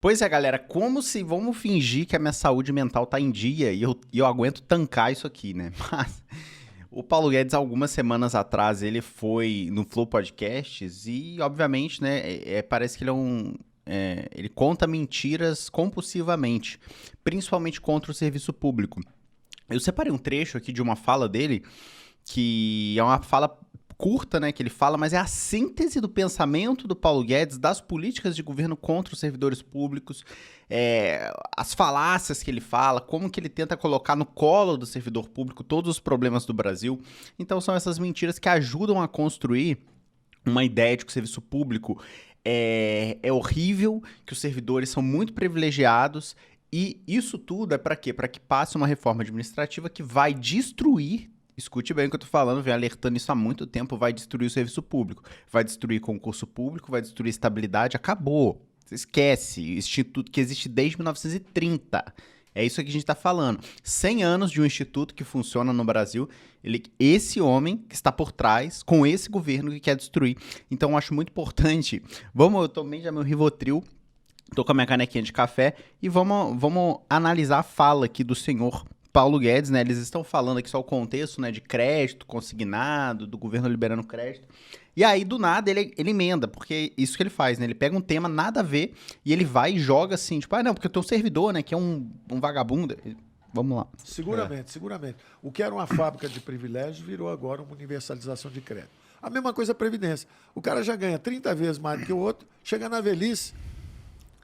Pois é, galera, como se vamos fingir que a minha saúde mental tá em dia e eu aguento tancar isso aqui, né? Mas o Paulo Guedes, algumas semanas atrás, ele foi no Flow Podcasts e, obviamente, né, parece que ele ele conta mentiras compulsivamente, principalmente contra o serviço público. Eu separei um trecho aqui de uma fala dele, que é uma fala curta, né, que ele fala, mas é a síntese do pensamento do Paulo Guedes, das políticas de governo contra os servidores públicos, as falácias que ele fala, como que ele tenta colocar no colo do servidor público todos os problemas do Brasil. Então são essas mentiras que ajudam a construir uma ideia de que o serviço público é horrível, que os servidores são muito privilegiados, e isso tudo é para quê? Para que passe uma reforma administrativa que vai destruir. Escute bem o que eu tô falando, vem alertando isso há muito tempo, vai destruir o serviço público, vai destruir concurso público, vai destruir estabilidade, acabou. Você esquece, instituto que existe desde 1930. É isso que a gente está falando. 100 anos de um instituto que funciona no Brasil, esse homem que está por trás, com esse governo que quer destruir. Então eu acho muito importante, eu tomei já meu Rivotril, tô com a minha canequinha de café e vamos analisar a fala aqui do senhor Paulo Guedes, né? Eles estão falando aqui só o contexto, né, de crédito consignado, do governo liberando crédito. E aí, do nada, ele emenda, porque isso que ele faz, né? Ele pega um tema nada a ver e ele vai e joga assim, tipo, não, porque eu tenho um servidor, né, que é um vagabundo. Vamos lá. Seguramente. O que era uma fábrica de privilégios virou agora uma universalização de crédito. A mesma coisa a Previdência. O cara já ganha 30 vezes mais do que o outro, chega na velhice,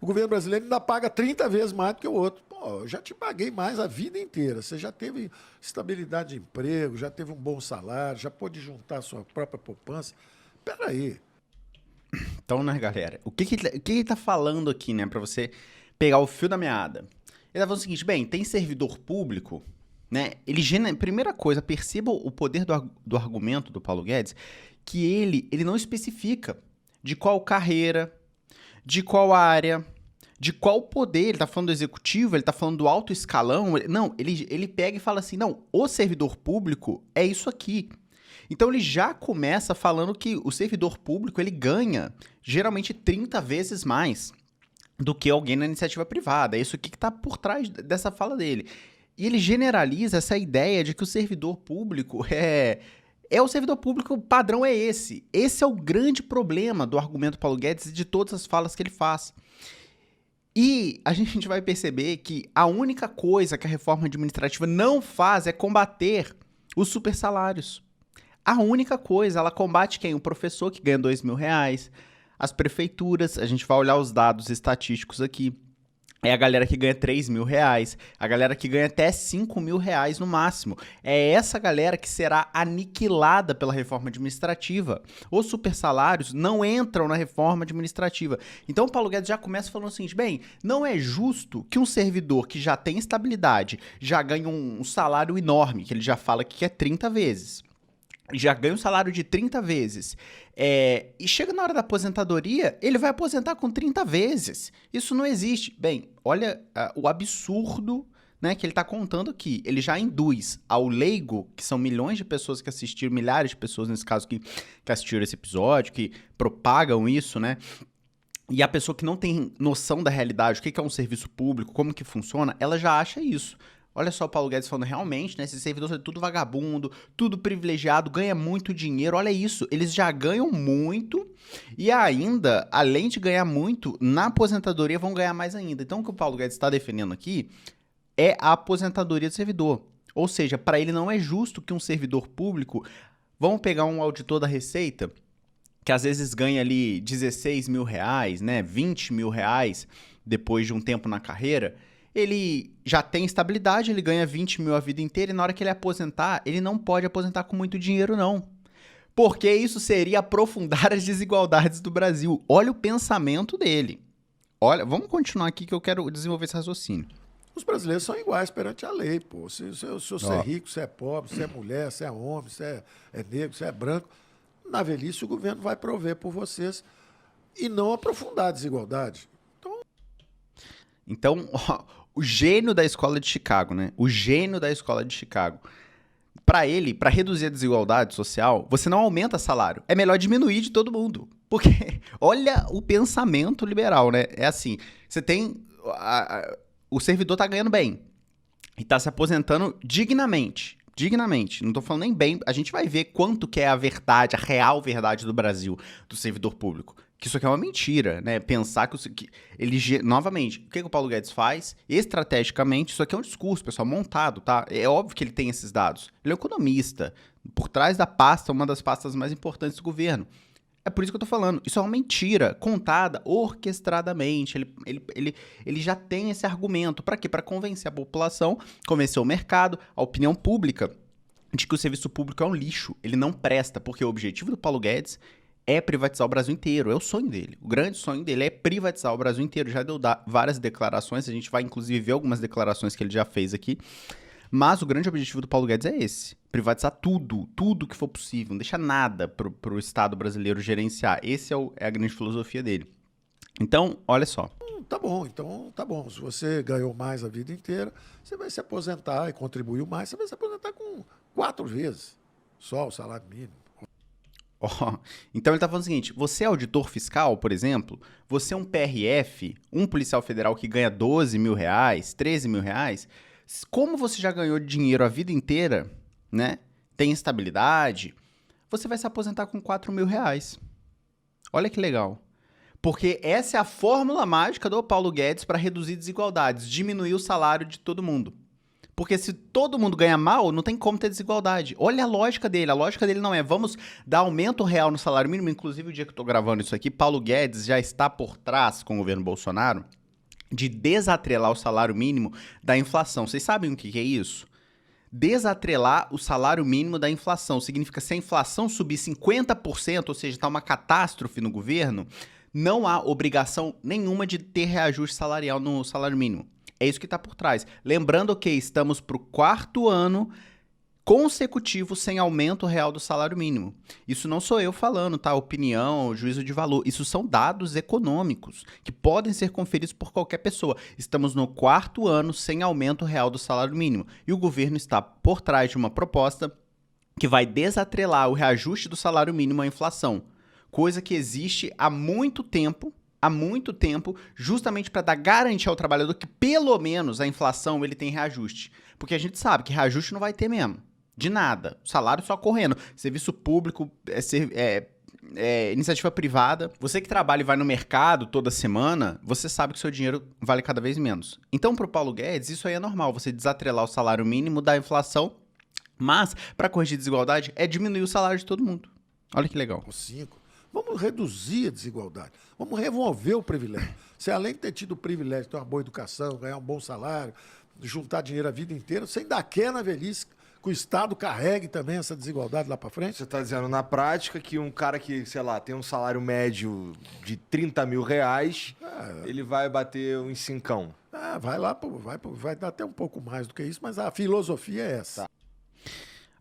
o governo brasileiro ainda paga 30 vezes mais do que o outro. Pô, eu já te paguei mais a vida inteira. Você já teve estabilidade de emprego, já teve um bom salário, já pôde juntar a sua própria poupança. Peraí. Então, né, galera, o que ele tá falando aqui, né, pra você pegar o fio da meada? Ele tá falando o seguinte, bem, tem servidor público, né, primeira coisa, perceba o poder do argumento do Paulo Guedes, que ele não especifica de qual carreira, de qual área, de qual poder. Ele tá falando do executivo, ele tá falando do alto escalão. Não, ele pega e fala assim, não, o servidor público é isso aqui. Então ele já começa falando que o servidor público ele ganha geralmente 30 vezes mais do que alguém na iniciativa privada. É isso aqui que está por trás dessa fala dele. E ele generaliza essa ideia de que o servidor público é o servidor público, o padrão é esse. Esse é o grande problema do argumento Paulo Guedes e de todas as falas que ele faz. E a gente vai perceber que a única coisa que a reforma administrativa não faz é combater os supersalários. A única coisa, ela combate quem? O professor que ganha R$2.000, as prefeituras, a gente vai olhar os dados estatísticos aqui, é a galera que ganha R$3.000, a galera que ganha até R$5.000 no máximo. É essa galera que será aniquilada pela reforma administrativa. Os supersalários não entram na reforma administrativa. Então o Paulo Guedes já começa falando o seguinte, bem, não é justo que um servidor que já tem estabilidade, já ganha um salário enorme, que ele já fala que quer 30 vezes, já ganha um salário de 30 vezes, e chega na hora da aposentadoria, ele vai aposentar com 30 vezes. Isso não existe. Bem, olha o absurdo, né, que ele está contando aqui. Ele já induz ao leigo, que são milhões de pessoas que assistiram, milhares de pessoas nesse caso que assistiram esse episódio, que propagam isso, né? E a pessoa que não tem noção da realidade, o que é um serviço público, como que funciona, ela já acha isso. Olha só o Paulo Guedes falando, realmente, né? Esses servidores são tudo vagabundo, tudo privilegiado, ganha muito dinheiro. Olha isso, eles já ganham muito e ainda, além de ganhar muito, na aposentadoria vão ganhar mais ainda. Então, o que o Paulo Guedes está defendendo aqui é a aposentadoria do servidor. Ou seja, para ele não é justo que um servidor público... Vamos pegar um auditor da Receita, que às vezes ganha ali R$16.000, né? R$20.000 depois de um tempo na carreira... Ele já tem estabilidade, ele ganha 20 mil a vida inteira e na hora que ele aposentar, ele não pode aposentar com muito dinheiro, não. Porque isso seria aprofundar as desigualdades do Brasil. Olha o pensamento dele. Olha, vamos continuar aqui que eu quero desenvolver esse raciocínio. Os brasileiros são iguais perante a lei, pô. Se você é rico, se é pobre, se é mulher, se é homem, se é negro, se é branco, na velhice o governo vai prover por vocês e não aprofundar a desigualdade. Então, o gênio da escola de Chicago, né? O gênio da escola de Chicago Pra ele, pra reduzir a desigualdade social, você não aumenta salário. É melhor diminuir de todo mundo. Porque olha o pensamento liberal, né? É assim, você tem... o servidor tá ganhando bem e tá se aposentando dignamente. Dignamente. Não tô falando nem bem. A gente vai ver quanto que é a verdade, a real verdade do Brasil, do servidor público. Que isso aqui é uma mentira, né? Pensar que ele... Novamente, o que o Paulo Guedes faz? Estrategicamente, isso aqui é um discurso, pessoal, montado, tá? É óbvio que ele tem esses dados. Ele é um economista. Por trás da pasta, uma das pastas mais importantes do governo. É por isso que eu tô falando. Isso é uma mentira contada orquestradamente. Ele já tem esse argumento. Para quê? Para convencer a população, convencer o mercado, a opinião pública, de que o serviço público é um lixo. Ele não presta, porque o objetivo do Paulo Guedes é privatizar o Brasil inteiro. É o sonho dele. O grande sonho dele é privatizar o Brasil inteiro. Já deu várias declarações. A gente vai, inclusive, ver algumas declarações que ele já fez aqui. Mas o grande objetivo do Paulo Guedes é esse. Privatizar tudo que for possível. Não deixa nada pro Estado brasileiro gerenciar. Esse é a grande filosofia dele. Então, olha só. Tá bom, então tá bom. Se você ganhou mais a vida inteira, você vai se aposentar e contribuiu mais, você vai se aposentar com 4 vezes só o salário mínimo. Então ele tá falando o seguinte, você é auditor fiscal, por exemplo, você é um PRF, um policial federal que ganha 12 mil reais, 13 mil reais, como você já ganhou dinheiro a vida inteira, né, tem estabilidade, você vai se aposentar com 4 mil reais. Olha que legal. Porque essa é a fórmula mágica do Paulo Guedes para reduzir desigualdades, diminuir o salário de todo mundo. Porque se todo mundo ganha mal, não tem como ter desigualdade. Olha a lógica dele. A lógica dele não é vamos dar aumento real no salário mínimo. Inclusive, o dia que eu tô gravando isso aqui, Paulo Guedes já está por trás com o governo Bolsonaro de desatrelar o salário mínimo da inflação. Vocês sabem o que é isso? Desatrelar o salário mínimo da inflação. Significa se a inflação subir 50%, ou seja, está uma catástrofe no governo, não há obrigação nenhuma de ter reajuste salarial no salário mínimo. É isso que está por trás. Lembrando que estamos para o 4º ano consecutivo sem aumento real do salário mínimo. Isso não sou eu falando, tá? Opinião, juízo de valor. Isso são dados econômicos que podem ser conferidos por qualquer pessoa. Estamos no 4º ano sem aumento real do salário mínimo. E o governo está por trás de uma proposta que vai desatrelar o reajuste do salário mínimo à inflação. Coisa que existe há muito tempo, justamente para dar garantia ao trabalhador que pelo menos a inflação ele tem reajuste. Porque a gente sabe que reajuste não vai ter mesmo. De nada. O salário só correndo. Serviço público, iniciativa privada. Você que trabalha e vai no mercado toda semana, você sabe que o seu dinheiro vale cada vez menos. Então, para o Paulo Guedes, isso aí é normal. Você desatrelar o salário mínimo da inflação, mas para corrigir desigualdade é diminuir o salário de todo mundo. Olha que legal. 5. Vamos reduzir a desigualdade. Vamos remover o privilégio. Você, além de ter tido o privilégio de ter uma boa educação, ganhar um bom salário, juntar dinheiro a vida inteira, você ainda quer na velhice que o Estado carregue também essa desigualdade lá para frente? Você está dizendo, na prática, que um cara que, sei lá, tem um salário médio de 30 mil reais, ele vai bater uns 5. Vai lá, vai dar até um pouco mais do que isso, mas a filosofia é essa. Tá.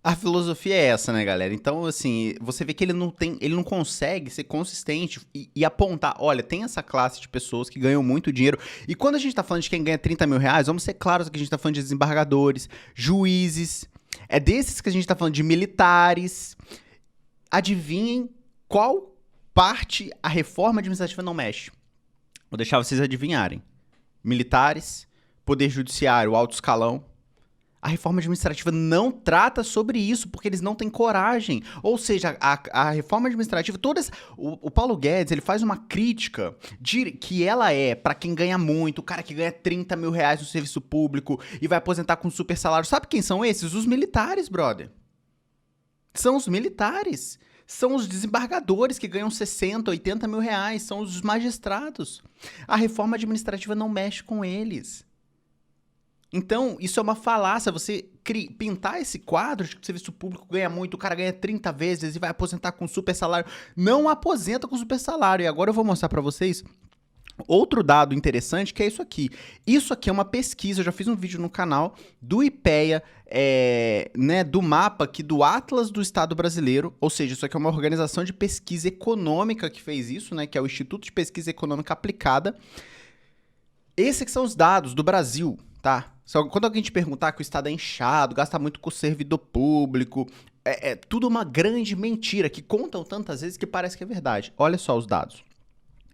A filosofia é essa, né, galera? Então, assim, você vê que ele não consegue ser consistente e apontar, olha, tem essa classe de pessoas que ganham muito dinheiro. E quando a gente tá falando de quem ganha 30 mil reais, vamos ser claros que a gente tá falando de desembargadores, juízes, é desses que a gente tá falando de militares. Adivinhem qual parte a reforma administrativa não mexe? Vou deixar vocês adivinharem. Militares, poder judiciário, alto escalão. A reforma administrativa não trata sobre isso, porque eles não têm coragem. Ou seja, a reforma administrativa, o Paulo Guedes, ele faz uma crítica de que ela é para quem ganha muito, o cara que ganha 30 mil reais no serviço público e vai aposentar com super salário. Sabe quem são esses? Os militares, brother. São os militares. São os desembargadores que ganham 60, 80 mil reais. São os magistrados. A reforma administrativa não mexe com eles. Então, isso é uma falácia, você pintar esse quadro de que o serviço público ganha muito, o cara ganha 30 vezes e vai aposentar com super salário. Não aposenta com super salário. E agora eu vou mostrar para vocês outro dado interessante, que é isso aqui. Isso aqui é uma pesquisa, eu já fiz um vídeo no canal do IPEA, do mapa aqui do Atlas do Estado Brasileiro, ou seja, isso aqui é uma organização de pesquisa econômica que fez isso, né, que é o Instituto de Pesquisa Econômica Aplicada. Esses que são os dados do Brasil. tá? Quando alguém te perguntar que o Estado é inchado, gasta muito com o servidor público, é tudo uma grande mentira que contam tantas vezes que parece que é verdade. Olha só os dados.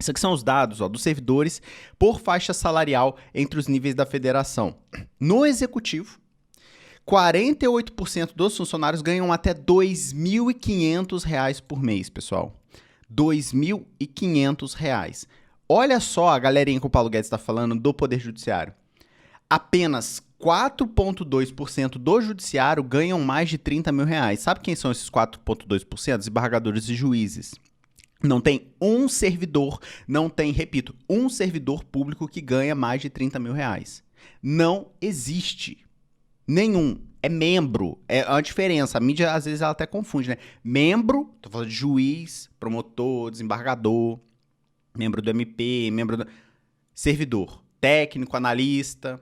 Isso aqui são os dados, ó, dos servidores por faixa salarial entre os níveis da federação. No executivo, 48% dos funcionários ganham até R$ 2.500 por mês, pessoal. R$ 2.500. Olha só a galerinha que o Paulo Guedes está falando do Poder Judiciário. Apenas 4,2% do judiciário ganham mais de 30 mil reais. Sabe quem são esses 4,2%? Desembargadores e juízes. Não tem um servidor, repito, um servidor público que ganha mais de 30 mil reais. Não existe. Nenhum. É membro. É a diferença. A mídia, às vezes, ela até confunde, né? Membro, tô falando de juiz, promotor, desembargador, membro do MP, servidor, técnico, analista.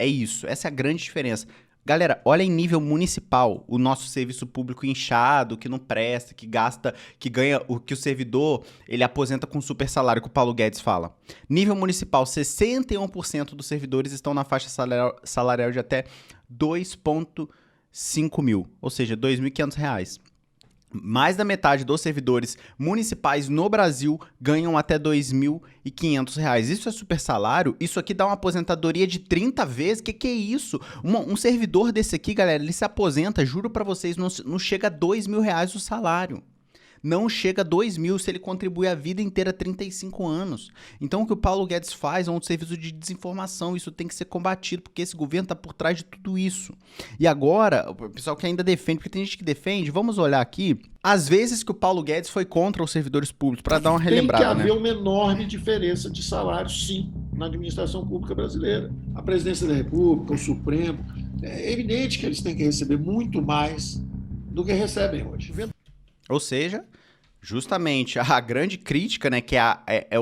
É isso. Essa é a grande diferença. Galera, olha em nível municipal o nosso serviço público inchado, que não presta, que gasta, que ganha, que o servidor, ele aposenta com super salário, que o Paulo Guedes fala. Nível municipal, 61% dos servidores estão na faixa salarial de até 2,5 mil, ou seja, R$ 2.500. Mais da metade dos servidores municipais no Brasil ganham até R$ 2.500. Isso é super salário? Isso aqui dá uma aposentadoria de 30 vezes? Que é isso? Um servidor desse aqui, galera, ele se aposenta, juro pra vocês, não chega a R$ 2.000 o salário. Não chega a 2 mil se ele contribui a vida inteira, 35 anos. Então o que o Paulo Guedes faz é um serviço de desinformação, isso tem que ser combatido, porque esse governo está por trás de tudo isso. E agora, o pessoal que ainda defende, porque tem gente que defende, vamos olhar aqui, as vezes que o Paulo Guedes foi contra os servidores públicos, para dar uma relembrada. Tem que haver uma enorme diferença de salário, sim, na administração pública brasileira. A presidência da República, o Supremo, é evidente que eles têm que receber muito mais do que recebem hoje. Ou seja, justamente a grande crítica, né, que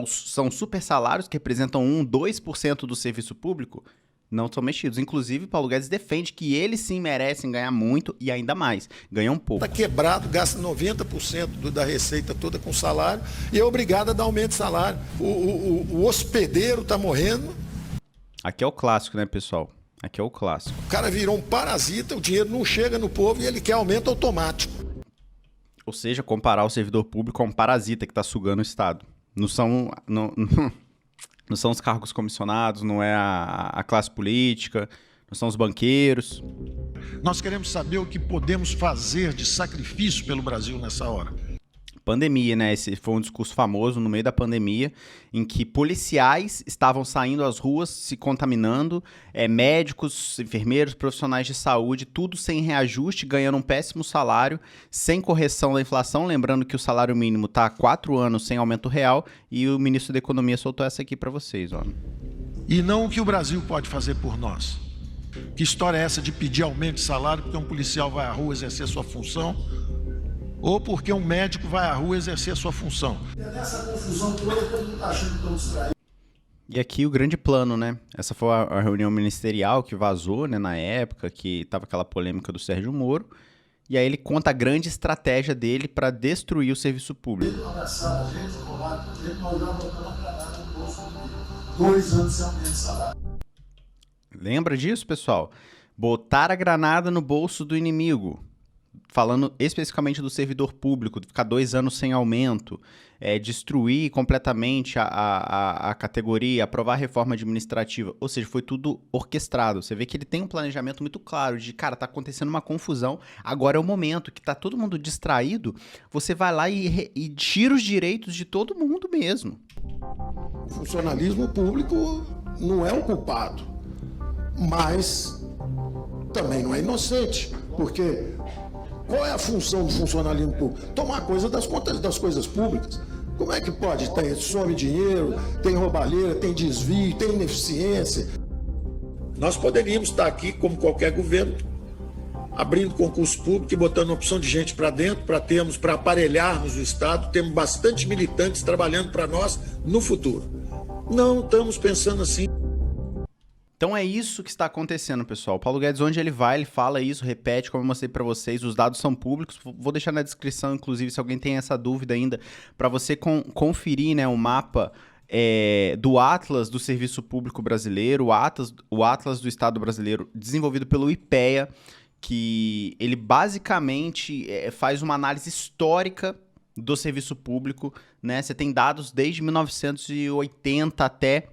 são super salários que representam 2% do serviço público, não são mexidos. Inclusive, Paulo Guedes defende que eles sim merecem ganhar muito e ainda mais. Ganham pouco. Está quebrado, gasta 90% da receita toda com salário e é obrigado a dar aumento de salário. O hospedeiro está morrendo. Aqui é o clássico, né, pessoal? Aqui é o clássico. O cara virou um parasita, o dinheiro não chega no povo e ele quer aumento automático. Ou seja, comparar o servidor público a um parasita que está sugando o Estado. Não são os cargos comissionados, não é a classe política, não são os banqueiros. Nós queremos saber o que podemos fazer de sacrifício pelo Brasil nessa hora. Pandemia, né? Esse foi um discurso famoso no meio da pandemia, em que policiais estavam saindo às ruas, se contaminando, médicos, enfermeiros, profissionais de saúde, tudo sem reajuste, ganhando um péssimo salário, sem correção da inflação, lembrando que o salário mínimo está há 4 anos sem aumento real, e o ministro da Economia soltou essa aqui para vocês, ó. E não o que o Brasil pode fazer por nós. Que história é essa de pedir aumento de salário porque um policial vai à rua exercer sua função? Ou porque um médico vai à rua exercer a sua função. Nessa confusão toda, todo mundo está achando que estamos distraídos. E aqui o grande plano, né? Essa foi a reunião ministerial que vazou, né, na época, que tava aquela polêmica do Sérgio Moro. E aí ele conta a grande estratégia dele para destruir o serviço público. 2 anos sem aumento de salário. Lembra disso, pessoal? Botar a granada no bolso do inimigo. Falando especificamente do servidor público, ficar 2 anos sem aumento, destruir completamente a categoria, aprovar a reforma administrativa, ou seja, foi tudo orquestrado. Você vê que ele tem um planejamento muito claro de, cara, tá acontecendo uma confusão, agora é o momento que tá todo mundo distraído, você vai lá e tira os direitos de todo mundo mesmo. O funcionalismo público não é o culpado, mas também não é inocente, porque... Qual é a função do funcionalismo público? Tomar coisa das contas das coisas públicas. Como é que pode? Some dinheiro, tem roubalheira, tem desvio, tem ineficiência. Nós poderíamos estar aqui, como qualquer governo, abrindo concurso público e botando uma opção de gente para dentro, para aparelharmos o Estado, temos bastante militantes trabalhando para nós no futuro. Não estamos pensando assim. Então é isso que está acontecendo, pessoal. O Paulo Guedes, onde ele vai, ele fala isso, repete, como eu mostrei para vocês, os dados são públicos. Vou deixar na descrição, inclusive, se alguém tem essa dúvida ainda, para você conferir, né, o mapa do Atlas do Serviço Público Brasileiro, o Atlas do Estado Brasileiro, desenvolvido pelo IPEA, que ele basicamente faz uma análise histórica do serviço público, né? Você tem dados desde 1980 até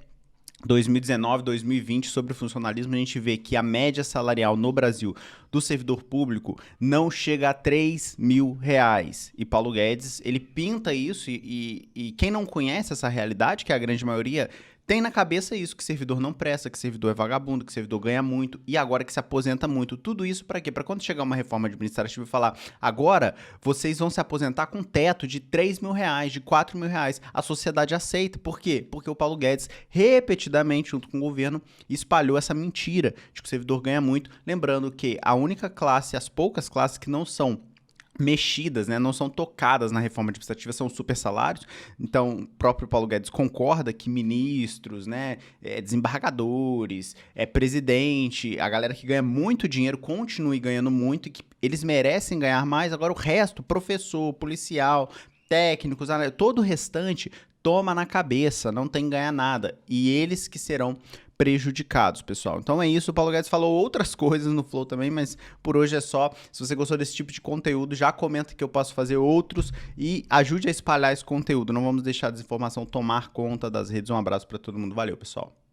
2019, 2020 sobre o funcionalismo. A gente vê que a média salarial no Brasil do servidor público não chega a R$3.000. E Paulo Guedes, ele pinta isso e quem não conhece essa realidade, que é a grande maioria, tem na cabeça isso, que servidor não presta, que servidor é vagabundo, que servidor ganha muito e agora que se aposenta muito. Tudo isso para quê? Para quando chegar uma reforma administrativa e falar, agora vocês vão se aposentar com teto de R$3.000, de R$4.000. A sociedade aceita. Por quê? Porque o Paulo Guedes, repetidamente, junto com o governo, espalhou essa mentira de que o servidor ganha muito. Lembrando que a única classe, as poucas classes que não são mexidas, né, não são tocadas na reforma administrativa, são super salários. Então, o próprio Paulo Guedes concorda que ministros, né, desembargadores, presidente, a galera que ganha muito dinheiro continue ganhando muito e que eles merecem ganhar mais. Agora o resto, professor, policial, técnicos, todo o restante toma na cabeça, não tem que ganhar nada. E eles que serão prejudicados, pessoal. Então é isso, o Paulo Guedes falou outras coisas no Flow também, mas por hoje é só. Se você gostou desse tipo de conteúdo, já comenta que eu posso fazer outros e ajude a espalhar esse conteúdo. Não vamos deixar a desinformação tomar conta das redes. Um abraço para todo mundo. Valeu, pessoal.